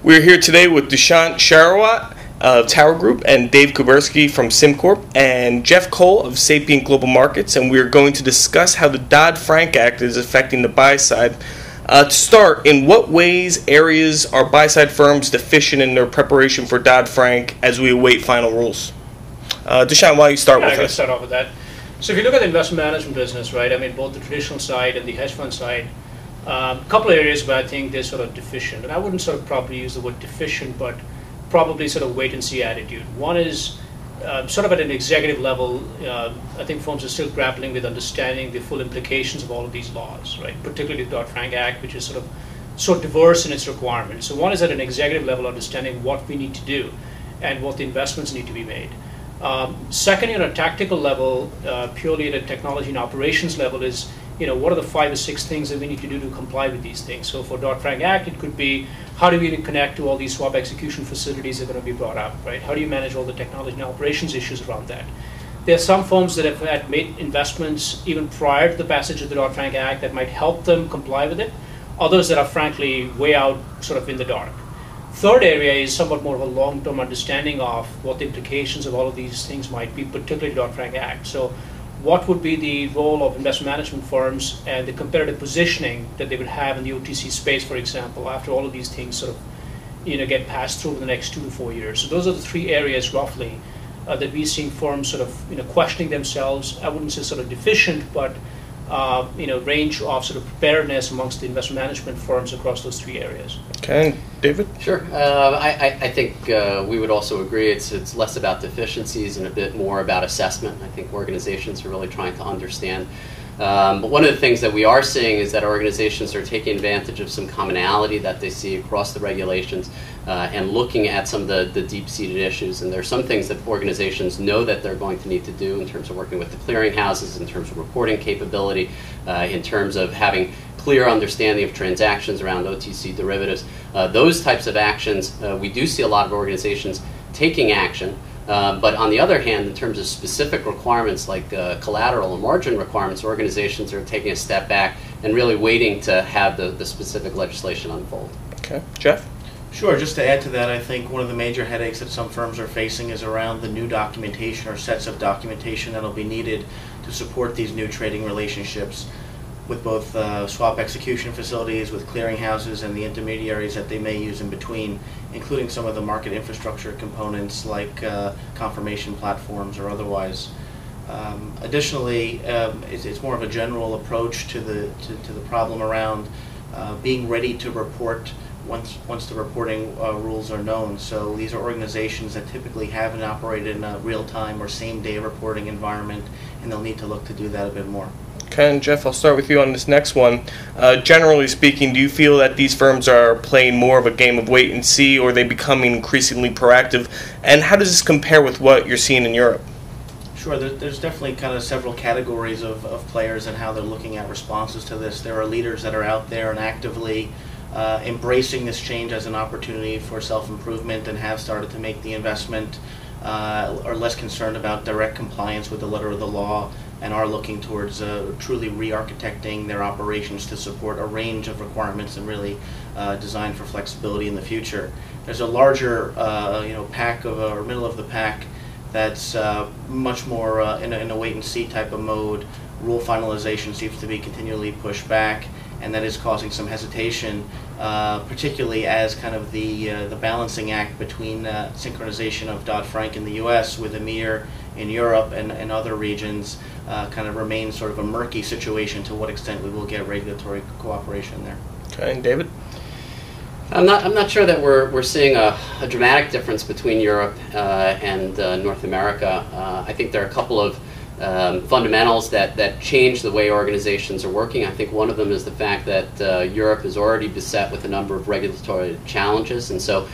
We're here today with Dushyant Shahrawat of TowerGroup and Dave Kubersky from SimCorp and Geoff Cole of Sapient Global Markets, and we're going to discuss how the Dodd-Frank Act is affecting the buy side. To start, in what areas are buy-side firms deficient in their preparation for Dodd-Frank as we await final rules? Dushyant, why don't you start with us? I can start off with that. So if you look at the investment management business, right, I mean, both the traditional side and the hedge fund side, a couple of areas where I think they're sort of deficient, and I wouldn't sort of probably use the word deficient, but probably sort of wait-and-see attitude. One is sort of at an executive level, I think firms are still grappling with understanding the full implications of all of these laws, right? Particularly the Dodd-Frank Act, which is sort of so diverse in its requirements. So one is at an executive level, understanding what we need to do and what the investments need to be made. Secondly, on a tactical level, purely at a technology and operations level, is what are the 5 or 6 things that we need to do to comply with these things? So for Dodd-Frank Act, it could be how do we connect to all these swap execution facilities that are going to be brought up, right? How do you manage all the technology and operations issues around that? There are some firms that have had made investments even prior to the passage of the Dodd-Frank Act that might help them comply with it. Others that are frankly way out sort of in the dark. Third area is somewhat more of a long-term understanding of what the implications of all of these things might be, particularly the Dodd-Frank Act. So what would be the role of investment management firms and the competitive positioning that they would have in the OTC space, for example, after all of these things sort of get passed through in the next 2 to 4 years. So those are the 3 areas roughly that we're seeing firms sort of questioning themselves. I wouldn't say sort of deficient, but range of sort of preparedness amongst the investment management firms across those 3 areas. Okay, David? Sure. I think we would also agree it's less about deficiencies and a bit more about assessment. I think organizations are really trying to understand. But one of the things that we are seeing is that organizations are taking advantage of some commonality that they see across the regulations and looking at some of the deep-seated issues. And there are some things that organizations know that they're going to need to do in terms of working with the clearinghouses, in terms of reporting capability, in terms of having clear understanding of transactions around OTC derivatives. Those types of actions, we do see a lot of organizations taking action. But on the other hand, in terms of specific requirements like collateral or margin requirements, organizations are taking a step back and really waiting to have the specific legislation unfold. Okay. Geoff? Sure. Just to add to that, I think one of the major headaches that some firms are facing is around the new documentation or sets of documentation that will be needed to support these new trading relationships with both swap execution facilities, with clearinghouses, and the intermediaries that they may use in between, including some of the market infrastructure components like confirmation platforms or otherwise. Additionally, it's more of a general approach to the problem around being ready to report once the reporting rules are known. So these are organizations that typically haven't operated in a real-time or same-day reporting environment, and they'll need to look to do that a bit more. Okay, and Geoff, I'll start with you on this next one. Generally speaking, do you feel that these firms are playing more of a game of wait and see, or are they becoming increasingly proactive? And how does this compare with what you're seeing in Europe? Sure, there's definitely kind of several categories of players and how they're looking at responses to this. There are leaders that are out there and actively embracing this change as an opportunity for self-improvement and have started to make the investment, are less concerned about direct compliance with the letter of the law, and are looking towards truly re-architecting their operations to support a range of requirements and really designed for flexibility in the future. There's a larger pack of or middle of the pack that's much more in a wait-and-see type of mode. Rule finalization seems to be continually pushed back, and that is causing some hesitation, particularly as kind of the balancing act between synchronization of Dodd-Frank in the U.S. with EMIR in Europe and other regions kind of remains sort of a murky situation to what extent we will get regulatory cooperation there. Okay, and David? I'm not sure that we're seeing a dramatic difference between Europe and North America. I think there are a couple of fundamentals that change the way organizations are working. I think one of them is the fact that Europe is already beset with a number of regulatory challenges, and so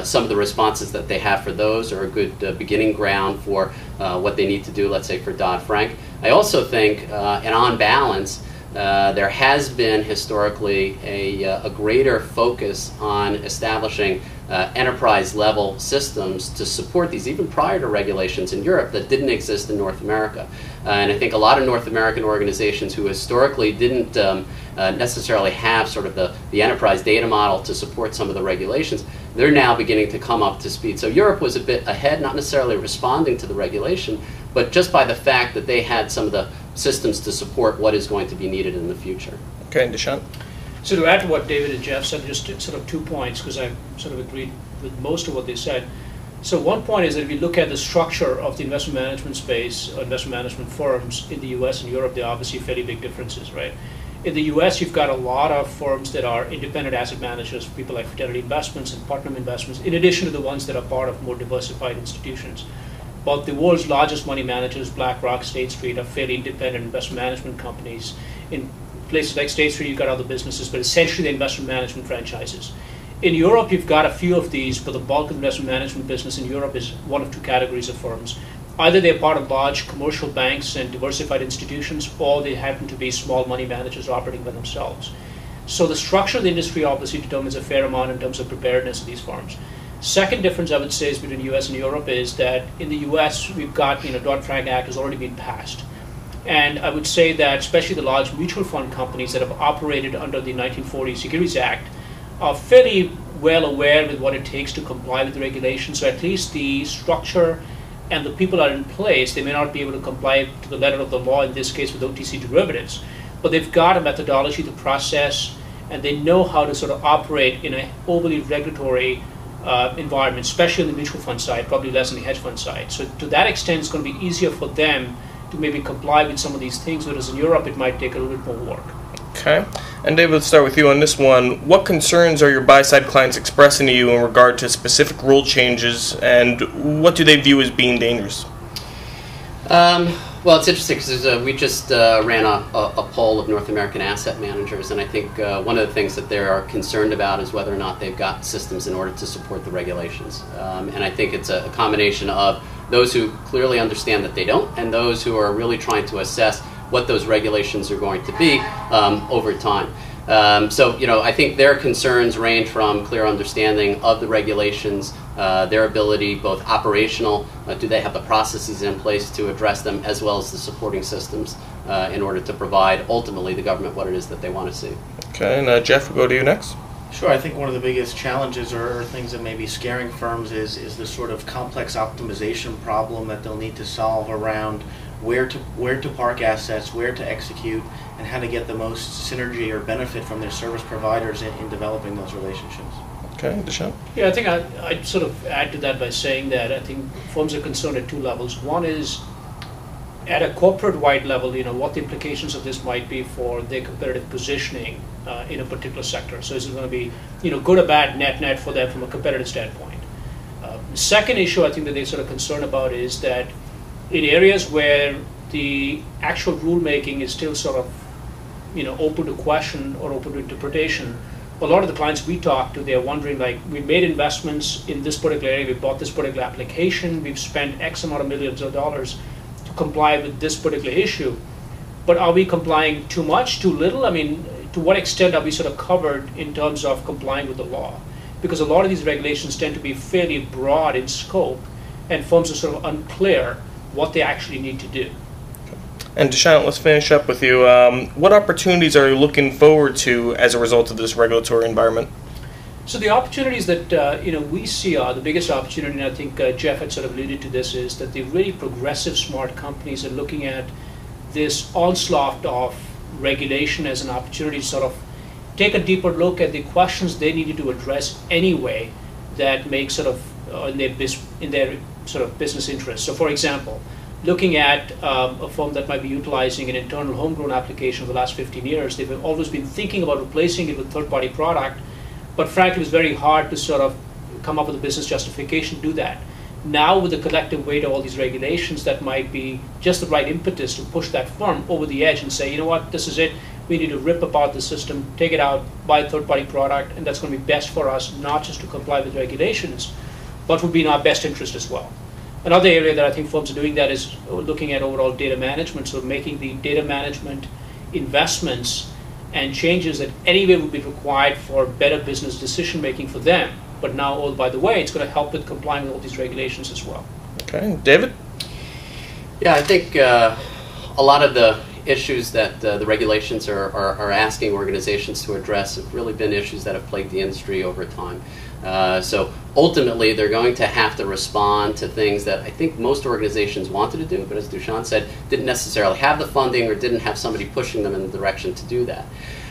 some of the responses that they have for those are a good beginning ground for what they need to do, let's say, for Dodd-Frank. I also think, and on balance, there has been historically a greater focus on establishing enterprise-level systems to support these, even prior to regulations in Europe that didn't exist in North America. And I think a lot of North American organizations who historically didn't necessarily have sort of the enterprise data model to support some of the regulations, they're now beginning to come up to speed. So Europe was a bit ahead, not necessarily responding to the regulation, but just by the fact that they had some of the systems to support what is going to be needed in the future. Okay, Dushyant. So to add to what David and Geoff said, just sort of 2 points, because I sort of agreed with most of what they said. So one point is that if you look at the structure of the investment management space, or investment management firms in the US and Europe, there are obviously fairly big differences, right? In the US, you've got a lot of firms that are independent asset managers, people like Fidelity Investments and Putnam Investments, in addition to the ones that are part of more diversified institutions. But the world's largest money managers, BlackRock, State Street, are fairly independent investment management companies. In places like State Street, you've got other businesses, but essentially they're investment management franchises. In Europe, you've got a few of these, but the bulk of the investment management business in Europe is one of two categories of firms. Either they're part of large commercial banks and diversified institutions, or they happen to be small money managers operating by themselves. So the structure of the industry obviously determines a fair amount in terms of preparedness of these firms. Second difference I would say is between the US and Europe is that in the US, we've got, Dodd-Frank Act has already been passed. And I would say that especially the large mutual fund companies that have operated under the 1940 Securities Act are fairly well aware with what it takes to comply with the regulations. So at least the structure and the people are in place. They may not be able to comply to the letter of the law, in this case with OTC derivatives, but they've got a methodology to process, and they know how to sort of operate in an overly regulatory environment, especially on the mutual fund side, probably less on the hedge fund side. So to that extent, it's going to be easier for them to maybe comply with some of these things, whereas in Europe, it might take a little bit more work. Okay. And David, let's start with you on this one. What concerns are your buy-side clients expressing to you in regard to specific rule changes, and what do they view as being dangerous? Well, it's interesting because we just ran a poll of North American asset managers, and I think one of the things that they are concerned about is whether or not they've got systems in order to support the regulations. And I think it's a combination of those who clearly understand that they don't, and those who are really trying to assess what those regulations are going to be over time. So, I think their concerns range from clear understanding of the regulations, their ability, both operational, do they have the processes in place to address them, as well as the supporting systems in order to provide, ultimately, the government what it is that they want to see. Okay, and Geoff, we'll go to you next. Sure, I think one of the biggest challenges or things that may be scaring firms is the sort of complex optimization problem that they'll need to solve around where to park assets, where to execute, and how to get the most synergy or benefit from their service providers in developing those relationships. Okay, Dushyant? Yeah, I think I'd sort of add to that by saying that I think firms are concerned at two levels. One is at a corporate-wide level, what the implications of this might be for their competitive positioning in a particular sector. So is it going to be, good or bad net for them from a competitive standpoint? The second issue I think that they're sort of concerned about is that in areas where the actual rulemaking is still sort of, open to question or open to interpretation, a lot of the clients we talk to, they're wondering, like, we made investments in this particular area, we bought this particular application, we've spent X amount of millions of dollars to comply with this particular issue, but are we complying too much, too little? I mean, to what extent are we sort of covered in terms of complying with the law? Because a lot of these regulations tend to be fairly broad in scope, and firms are sort of unclear what they actually need to do. And Dushyant, let's finish up with you. What opportunities are you looking forward to as a result of this regulatory environment? So the opportunities that we see are the biggest opportunity, and I think Geoff had sort of alluded to this, is that the really progressive, smart companies are looking at this onslaught of regulation as an opportunity to sort of take a deeper look at the questions they needed to address anyway that make sort of in their sort of business interests. So, for example, looking at a firm that might be utilizing an internal homegrown application for the last 15 years, they've always been thinking about replacing it with third-party product, but frankly, it was very hard to sort of come up with a business justification to do that. Now, with the collective weight of all these regulations, that might be just the right impetus to push that firm over the edge and say, you know what, this is it. We need to rip apart the system, take it out, buy a third-party product, and that's going to be best for us, not just to comply with regulations, but would be in our best interest as well. Another area that I think firms are doing that is looking at overall data management, so making the data management investments and changes that anyway would be required for better business decision making for them. But now, oh, by the way, it's going to help with complying with all these regulations as well. Okay, David? Yeah, I think a lot of the issues that the regulations are asking organizations to address have really been issues that have plagued the industry over time. So ultimately, they're going to have to respond to things that I think most organizations wanted to do, but as Dushyant said, didn't necessarily have the funding or didn't have somebody pushing them in the direction to do that.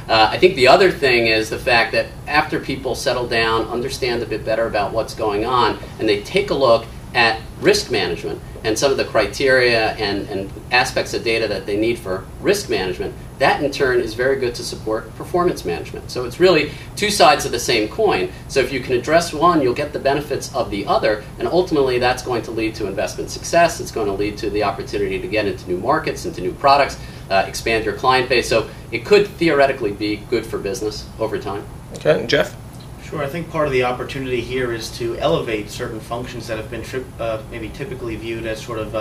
I think the other thing is the fact that after people settle down, understand a bit better about what's going on, and they take a look at risk management and some of the criteria and aspects of data that they need for risk management, that in turn is very good to support performance management. So it's really two sides of the same coin. So if you can address one, you'll get the benefits of the other, and ultimately that's going to lead to investment success. It's going to lead to the opportunity to get into new markets, into new products, expand your client base. So it could theoretically be good for business over time. Okay, and Geoff? Sure, I think part of the opportunity here is to elevate certain functions that have been maybe typically viewed as sort of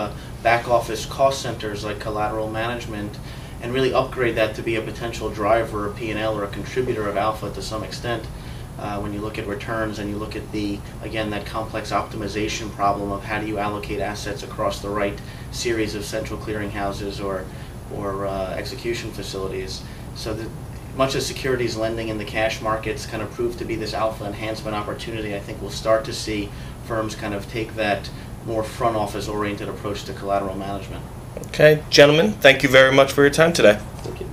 back office cost centers like collateral management, and really upgrade that to be a potential driver, a P&L, or a contributor of alpha to some extent. When you look at returns and you look at again, that complex optimization problem of how do you allocate assets across the right series of central clearing houses or execution facilities. So that much as securities lending in the cash markets kind of proved to be this alpha enhancement opportunity, I think we'll start to see firms kind of take that more front office oriented approach to collateral management. Okay, gentlemen, thank you very much for your time today. Thank you.